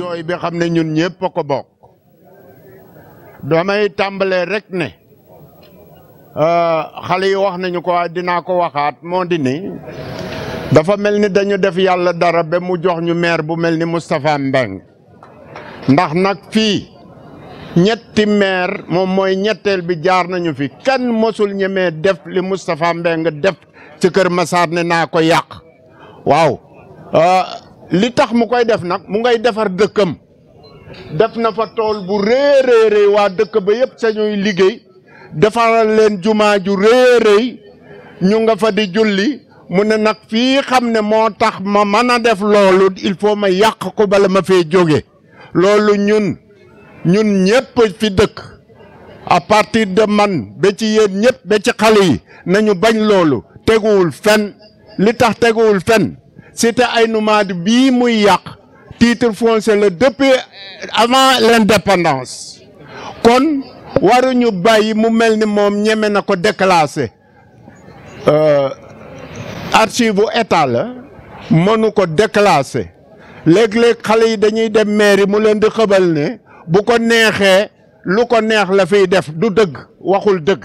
jooy bi xam ne ñun ñëpp a ko bokk damay tàmbalee rek ne xale yi wax nañu ko waaye dinaa ko waxaat moo di ni dafa mel ni dañu def yàlla dara ba mu jox ñu maire bu mel ni Moustapha Mbeng ndax nag fii ñetti maire moom mooy ñetteel bi jaar nañu fi kenn mosul ñemee def li Moustapha Mbeng def ci Kër Massar ne naa ko yàq waaw li tax mu koy def nag mu ngay defar dëkkam def na fa tool bu réeréeréy waa dëkk ba yëpp sañuy liggéey defaral leen jumaa ju réeréy ñu nga fa di julli mu ne nag fii xam ne moo tax ma mën a def loolu il faut ma yàq ko bala ma fee jóge loolu ñun ñëpp fi dëkk à partir de man ba ci yéen ñëpp ba ci xale yi nañu bañ loolu teguwul fen li tax teguwul fen cité Aynou Mady bii muy yàq titre foncier la depuis avant l'indépendance kon waruñu bàyyi mu mel ni moom ñeme na ko déclassé archive bu état la mënu ko déclassé léeg-léeg xale yi dañuy dem mairie mu leen di xëbal ne bu ko neexee lu ko neex la fiy def du dëgg waxul dëgg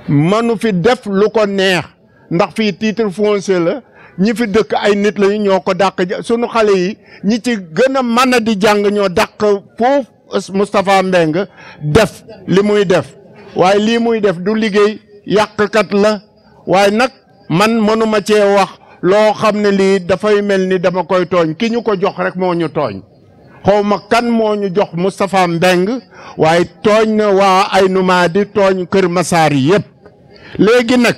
mënu fi def lu ko neex ndax fii titre foncier la ñi fi dëkk ay nit lañu ñoo ko dàq sunu xale yi ñi ci gën a mën a di jàng ñoo dàq foofu Moustapha Mbeng def li muy def waaye lii muy def du liggéey yàqkat la waaye nag man mënuma cee wax loo xam ne lii dafay mel ni dama koy tooñ ki ñu ko jox rek moo ñu tooñ xawma kan moo ñu jox Moustapha Mbeng waaye tooñ na waa Aynou Mady tooñ Kër Massar yi yëpp léegi nag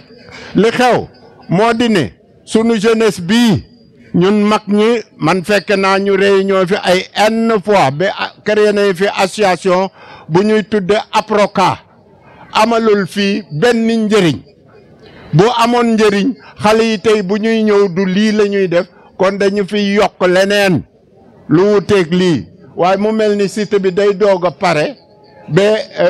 li xew moo di ne sunu jeunesse bii ñun mag ñi man fekk naa ñu réunion fi ay n fois ba créé nañ fi association bu ñuy tudde APROCA amalul fii benn njëriñ bu amoon njëriñ xale yi tey bu ñuy ñëw du lii la ñuy def kon dañu fi yokk leneen lu wuteeg lii waaye mu mel ni cité bi day doog a pare ba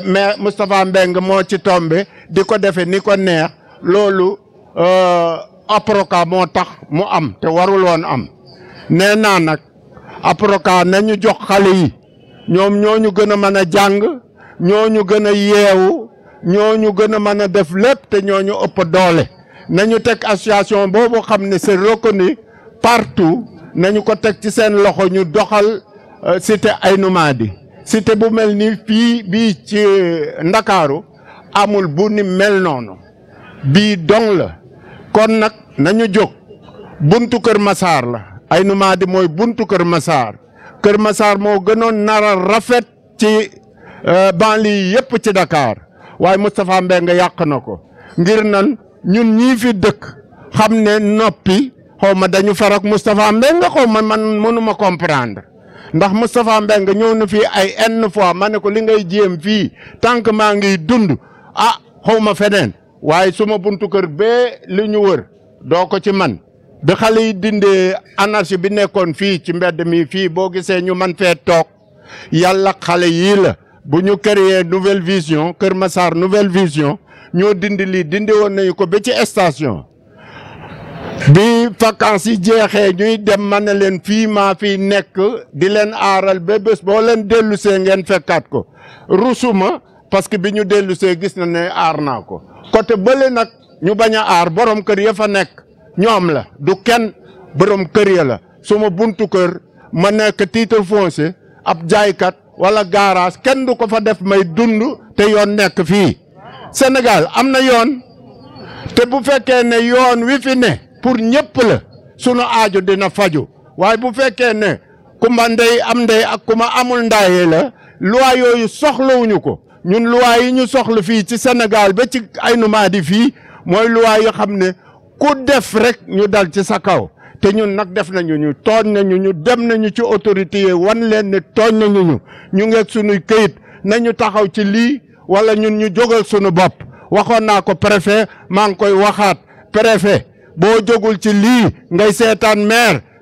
mais Moustapha Mbeng moo ci tombé di ko defe ni ko neex loolu APROCA moo tax mu am te warul woon am nee naa nag APROCA nañu jox xale yi ñoom ñooñu gën a mën a jàng ñooñu gën a yeewu ñooñu gën a mën a def lépp te ñooñu ëpp doole nañu teg association boobu xam ne c'est reconnu partout nañu ko teg ci seen loxo ñu doxal cité Aynou Mady cité bu mel ni fii bii ci Ndakaaru amul bu ni mel noonu bii dong la kon nag nañu jóg buntu Kër Massar la Aynou Mady mooy buntu Kër Massar Kër Massar moo gënoon nara rafet ci banlieue yëpp ci Dakar waaye Moustapha Mbeng yàq na ko ngir nan ñun ñii fi dëkk xam ne noppi xaw ma dañu farak Moustapha Mbeng xaw ma man mënuma comprendre ndax Moustapha Mbeng ñëw na fii ay n fois ma ne ko li ngay jéem fii tant que maa ngi dund xaw ma feneen waaye suma buntu kër bee li ñu wër doo ko ci man bi xale yi dindee anarchie bi nekkoon fii ci mbedd mi fii boo gisee ñu man fee toog yàlla xale yii la bu ñu créer nouvelle vision Kër Massar nouvelle vision ñoo dindi lii dindi woon nañu ko ba ci station bi vacances yi jeexee ñuy dem ma ne leen fii maa fii nekk di leen aaral ba bés boo leen dellusee ngeen fekkaat ko rusuma parce que bi ñu dellusee gis na ne aar naa ko côté bële nag ñu bañ a aar borom kër ya fa nekk ñoom la du kenn borom kër ya la suma buntu kër ma nekk titre foncier ab jaaykat wala garage kenn du ko fa def may dund te yoon nekk fii Sénégal am na yoon te bu fekkee ne yoon wi fi ne pour ñëpp la sunu aajo dina faju waaye bu fekkee ne kumba ndey am ndey ak kuma amul ndaaye la loi yooyu soxlawuñu ko ñun loi yi ñu soxla fii ci Sénégal ba ci Aynou Mady fii mooy loi yoo xam ne ku def rek ñu dal ci sa kaw te ñun nag def nañu ñu tooñ nañu ñu dem nañu ci autorité yi wan leen ne tooñ nañu ñu ngeeg sunuy këyit nañu taxaw ci lii wala ñun ñu jógal sunu bopp waxoon naa ko préfet maa ngi koy waxaat préfet boo jógul ci lii ngay seetaan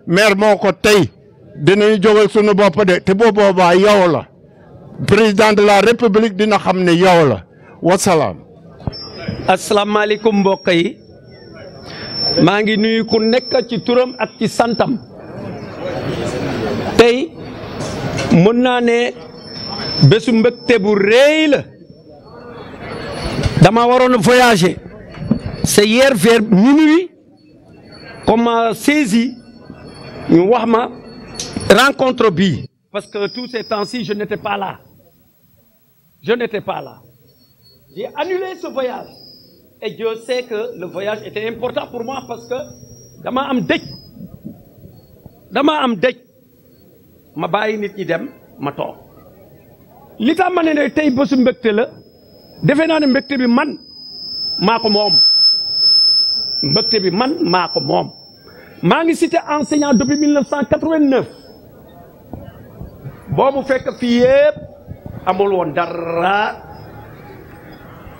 maire moo ko tey dinañu jógal sunu bopp de te boo boobaa yow la président de la république dina xam ne yow la wasalaam. asalaamaaleykum mbokk yi maa ngi nuyu ku nekk ci turam ak ci santam tey mën naa ne bésu mbégte bu rëy la dama waroon a voyager c'est hier vers minuit comme ma saisi ñu wax ma rencontre bi parce que tous ces temps-ci je n'étais pas là j'ai annulé ce voyage et Dieu sait que le voyage était important pour moi parce que dama am dëj ma bàyyi nit ñi dem ma toog li tax ma ne tey bésu mbégte la defe naa ne mbégte bi man maa ko moom maa ngi cité enseignant depuis 1989 boobu fekk fii yëpp amul woon dara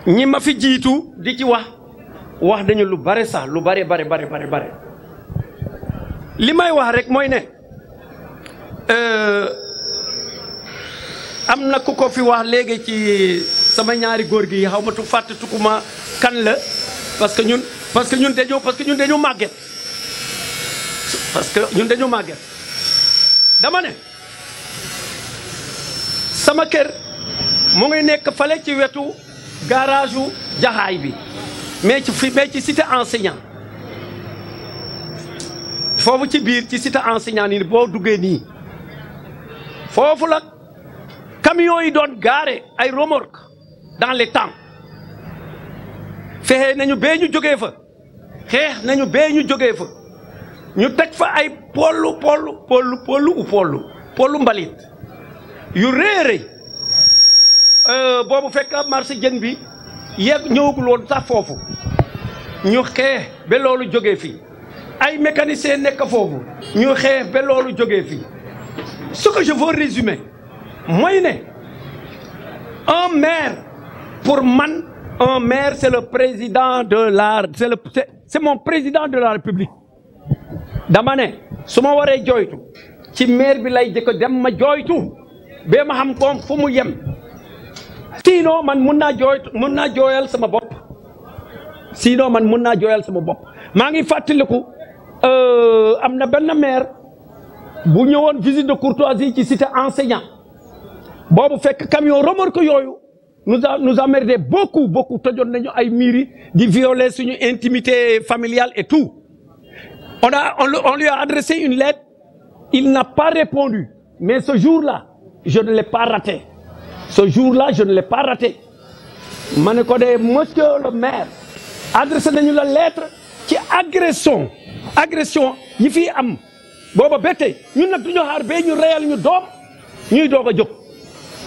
ñi ma fi jiitu di ci wax dañu lu bare sax lu bare li may wax rek mooy ne am na ku ko fi wax léegi ci sama ñaari góor gi xaw ma fàtte tukuma kan la parce que ñun dañu màgget dama ne sama kër mu ngi nekk fale ci wetu garage u jaxaay bi mais ci cité enseignant foofu ci biir ci cité enseignant nii boo duggee nii foofu la camions yi doon garé ay remorque dans les temps fexe nañu bee ñu jógee fa xeex nañu bee ñu jógee fa ñu teg fa ay pollu mbalit yu rëy boobu fekk marché jën bi ñëwagul woon sax foofu ñu xeex ba loolu jógee fii ay mécanicien nekk foofu ñu xeex ba loolu jógee fii ce que je veux résumer mooy ne un maire pour man un maire c'est le président de la c'est mon président de la République dama ne su ma waree jooytu ci maire bi lay jëkk dem ma jooytu ba ma xam koom fu mu yem sinon man mun naa jooyal sama bopp maa ngi fàttaliku am na benn maire bu ñëwoon visite de courtoisie ci cité enseignant boobu fekk camion remorque yooyu nous a merdé beaucoup tojoon nañu ay miiri di violer suñu intimité familiale et tout on lui a adressé une lettre il n'a pas répondu mais ce jour-là je ne l'ai pas raté ma ne ko de monsieur le maire adressé nañu la lettre ci agression yi fii am booba ba tey ñun nag duñu xaar ba ñu reyal ñu doom ñuy doog a jóg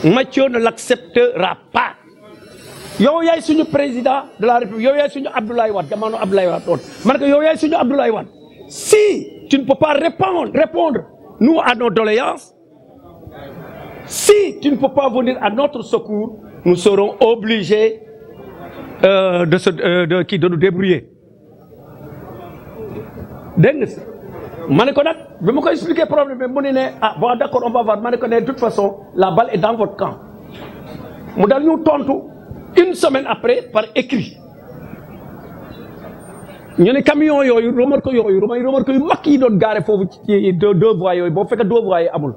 Mathieu ne l'acceptera pas yow yaay suñu président de la République yow yaay suñu Abdoulaye Wade jamono Abdoulaye Wade doon man ko yow yaay suñu Abdoulaye Wade si tu ne peux pas répondre nous à nos doléances si tu ne peux pas venir à notre secours nous serons obligés de nous débrouiller dégg nga ma ne ko nag bi ma ko expliquer problème bi mu ne bon d'accord on va voir ma ne ko ne de toute façon la balle est dans votre camp mu dal ñu tontu une semaine après par écrit ñu ne camion yooyu remorque yu mag yi doon garé foofu ci deux voies yooyu boo fekkee deux voies yi amul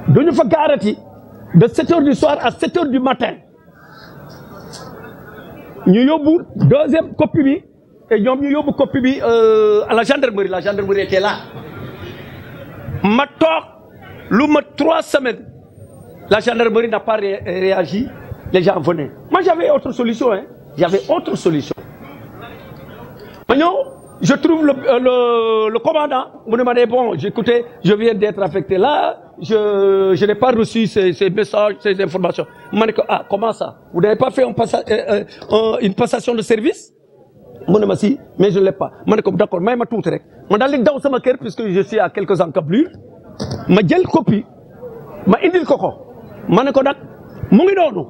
duñu fa gaarati de 7h du soir à 7h du matin ñu yóbbu deuxième copie bi et ñoom ñu yóbbu copie bi à la gendarmerie était là ma toog lu ma 3 semaines la gendarmerie n'a pas réagi les gens venaient moi j'avais autre solution ma ñëw je trouve le commandant mu ne ma ne bon écoutez je viens d'être affecté là je n'ai pas reçu ces messages ces informations ma ne ko comment ça vous n'avez pas fait une passation de service mu ne ma si mais je ne l'ai pas ma ne ko d'accord may ma tuuti rek ma daal di daw sama kër puisque je suis à quelques encablures ma jël copie ma indil ko ma ne ko nag mu ngi noonu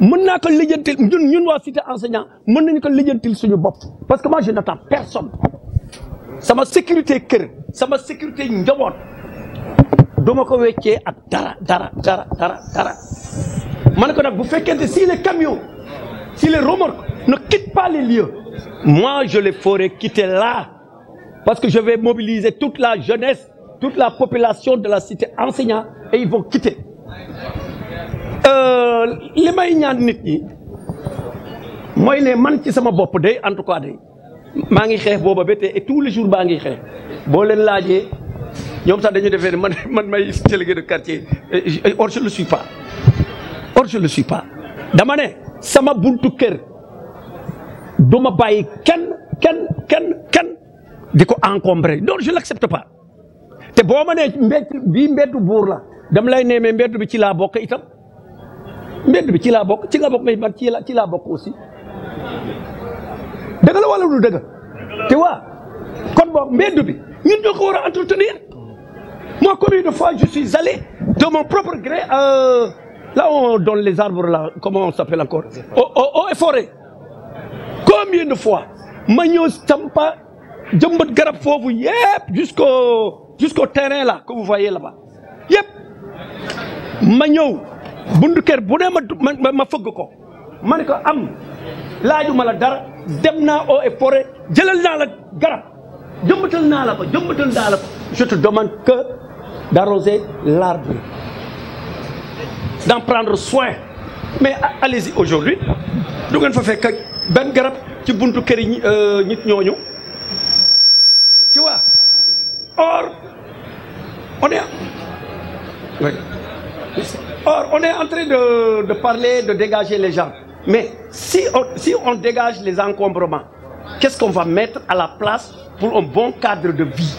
mën naa ko lijjantil ñun waa cité enseignant mën nañu ko lijjantil suñu bopp parce que moi je n'attends personne sama sécurité kër sama sécurité njaboot duma ko weccee ak dara ma ne ko nag bu fekkente si les camions si les remorques ne quittent pas les lieux moi je les ferai quitter là parce que je vais mobiliser toute la jeunesse toute la population de la cité enseignante et ils vont quitter. li may ñaan nit ñi mooy ne man ci sama bopp day en tout cas day maa ngi xeex booba ba tey et tous les jours baa ngi xeex boo leen laajee ñoom sax dañu defee ne man may délégué de quartier or je le suis pas dama ne sama buntu kër duma bàyyi kenn di ko encombrer donc je l'accepte pas te boo ma nee mbeddu buur la dama lay nee mais mbeddu bi ci laa bokk itam mbeddu bi ci laa bokk mais man ci laa bokk aussi dëgg la wala du dëgg te waa kon boog mbeddu bi ñun ñoo ko war a entretenir. Moi, combien de fois je suis allé de mon propre gré là où on donne les arbres là, comment on s'appelle encore, au forêt. Combien de fois ma ñëw sampa jëmbat garab foofu yëpp jusqu'au terrain là que vous voyez là-bas yëpp ma ñëw buntu kër bu ne ma fëgg ko ma ne ko am laajuma la dara dem naa eaux et forêt jëlal naa la garab jëmbatal naa la ko je te demande que d'arroser l'arbre, d'en prendre soin. Mais allez-y aujourd'hui, du ngeen fa fekk benn garab ci buntu kër yi nit ñooñu tu vois. Or on est en train de parler de dégager les gens. Mais si on dégage les encombrements, qu'est-ce qu'on va mettre à la place pour un bon cadre de vie?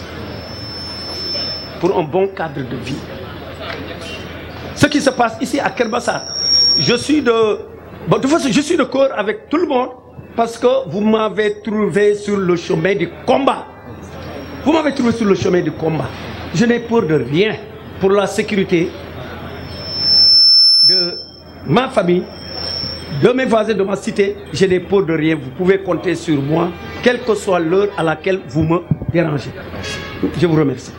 Pour un bon cadre de vie. Ce qui se passe ici à Keur Massar, je suis de cœur avec tout le monde parce que vous m'avez trouvé sur le chemin du combat. Vous m'avez trouvé sur le chemin du combat. Je n'ai peur de rien pour la sécurité de ma famille, de mes voisins, de ma cité. Je n'ai peur de rien. Vous pouvez compter sur moi, quelle que soit l'heure à laquelle vous me dérangez. Je vous remercie.